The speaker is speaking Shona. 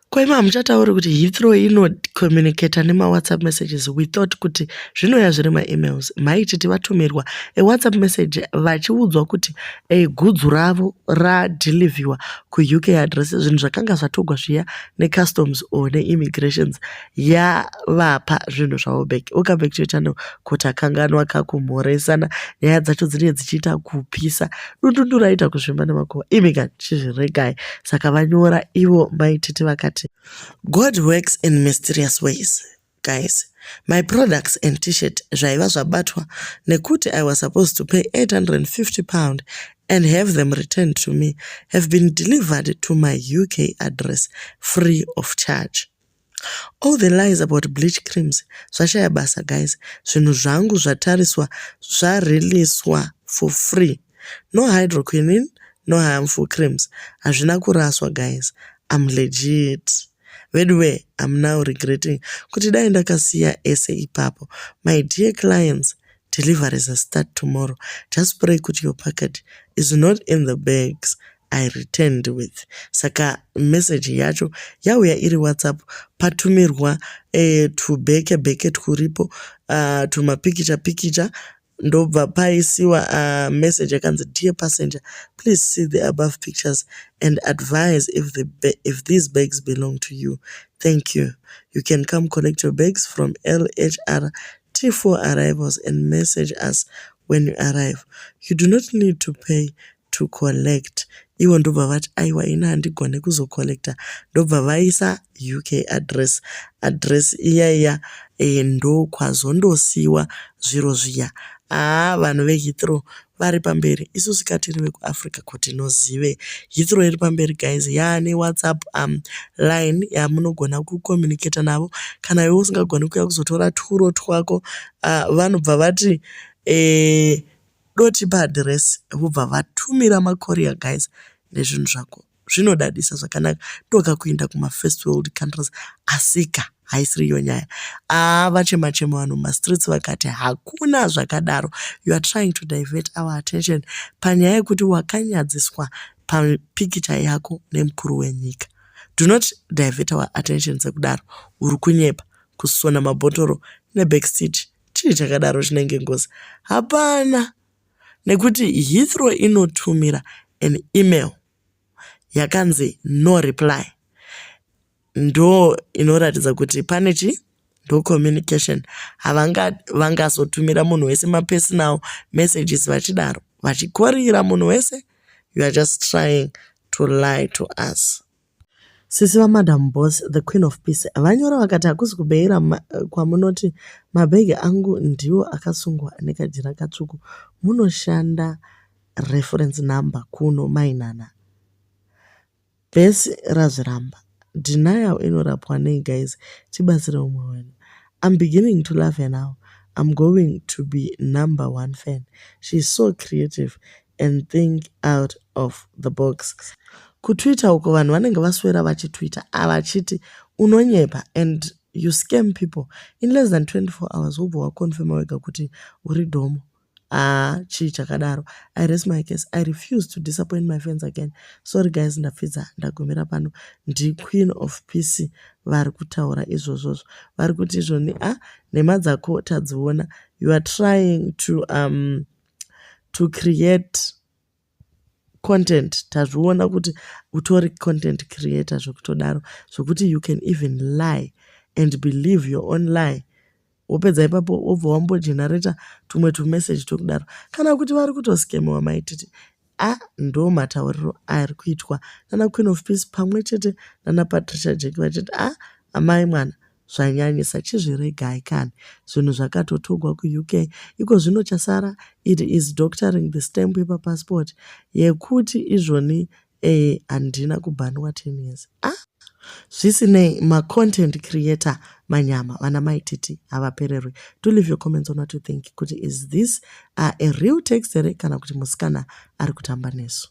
Kwaima muchatauri kuti Heathrow communicate nema WhatsApp messages. We thought kuti zvinoya zviri emails. Maititi vatumirwa WhatsApp message vachiudzwa kuti gudzu ravo radhilivhiwa ku UK address. Zvinhu zvakanga zvatogwa zviya necustoms or neimmigrations yavapa zvinhu zvavo back. Ukabva kutoita kuti akanganwa kakumhoresana nyaya dzacho dzinenge dzichiita kupisa. Dundu raita kuzvimba nemakuva. Imika chizviregai. Saka vanyora ivo maititi vakati God works in mysterious ways, guys. My products and t-shirt zvaiva zvabatwa nekuti I was supposed to pay £850 and have them returned to me have been delivered to my UK address free of charge. All the lies about bleach creams zvashaya basa, guys. Zvinhu zvangu zvatariswa zvariliswa for free. No hydroquinone, no harmful creams. Hazvina kuraswa, guys. I'm legit. Anyway, I'm now regretting kuti dai ndakasiya ese ipapo. My dear clients, deliveries start tomorrow. Just pray kuti your package is not in the bags I returned with. Saka message yacho yauya iri WhatsApp patumirwa tubeke turipo tumapikicha ndobva paisiwa message yakanzi dear passenger, please see the above pictures and advise if these bags belong to you. Thank you. You can come collect your bags from LHR T4 arrivals and message us when you arrive. You do not need to pay to collect. Iwo ndobva vati aiwa ina handigone kuzocollecta. Ndobva vaisa UK address iya ndo kwazondosiwa zviro zviya. Vanhu veHeathrow vari pamberi. Isusu katiri vekuAfrica kuti nozive. Heathrow iri pamberi, guys. Yaane WhatsApp line yamunogona kucommunicate navo. Kana iwe usingagoni kuya kuzotora turo twako, vanobva vati doti paadhiresi vobva vatumira macourier, guys, nezvinhu zvako. Zvinodadisa zvakanaka. Toka kuenda kuma first world countries asika haisiri iyo nyaya. Vachema vanhu mastreets vakati hakuna zvakadaro. You are trying to divert our attention panyaya yekuti wakanyadziswa papikicha yako nemukuru wenyika. Do not divert our attention sekudaro. Uri kunyepa kusona mabhotoro nebackstage. Chii chakadaro chinenge ngozi? Hapana. Nekuti Heathrow inotumira an email yakanzi no reply. Ndo inoratidza kuti panechi ndo communication. Vangazotumira munhu wese personal messages vachidaro. Vachikorira munhu wese. You are just trying to lie to us. Sisi va Madam Boss, the Queen of Peace, vanyora vakati hakuzi kubeira kwamunoti mabhegi angu ndiwo akasungwa nekajira katsvuku. Munoshanda reference number kuno mainana. Besi razviramba. Denial inorapwa nei, guys. Tibatsire umwe wenu. I'm beginning to love her now. I'm going to be #1 fan. She's so creative and think out of the box. Kutwitter uko vanhu vanenge vaswera vachitwitter avachiti unonyepa and you scam people. In less than 24 hours wobva wakonfirma wega kuti uri dhomo. Chii chakadaro. I raise my case. I refuse to disappoint my fans again. Sorry, guys, ndapfidza ndagumira pano. Ndi Queen of Peace vari kutaura izvozvo. Vari kuti izvoni nema dzako tadziona. You are trying to create content. Tazviona kuti utori content creator zvokutodaro. Zvokuti you can even lie and believe your own lie. Wopedza ipapo wobva wambogenerator tumwe tumessage tokudaro. Kana kuti vari kutoskemiwa maititi. Ndo matauriro ari kuitwa nana Queen of Peace pamwe chete nana Patricia Jack vachiti amai mwana zvanyanyisa chizviregai kani. Zvinhu zvakatotogwa ku UK. Iko zvino chasara it is doctoring the stamp paper passport yekuti izvoni handina kubhanwa 10 years. Zvisinei ma-content creator manyama vana maititi havapererwi. Do leave your comments on what you think. Kuti is this a real text here kana kuti musikana ari kutamba nesu.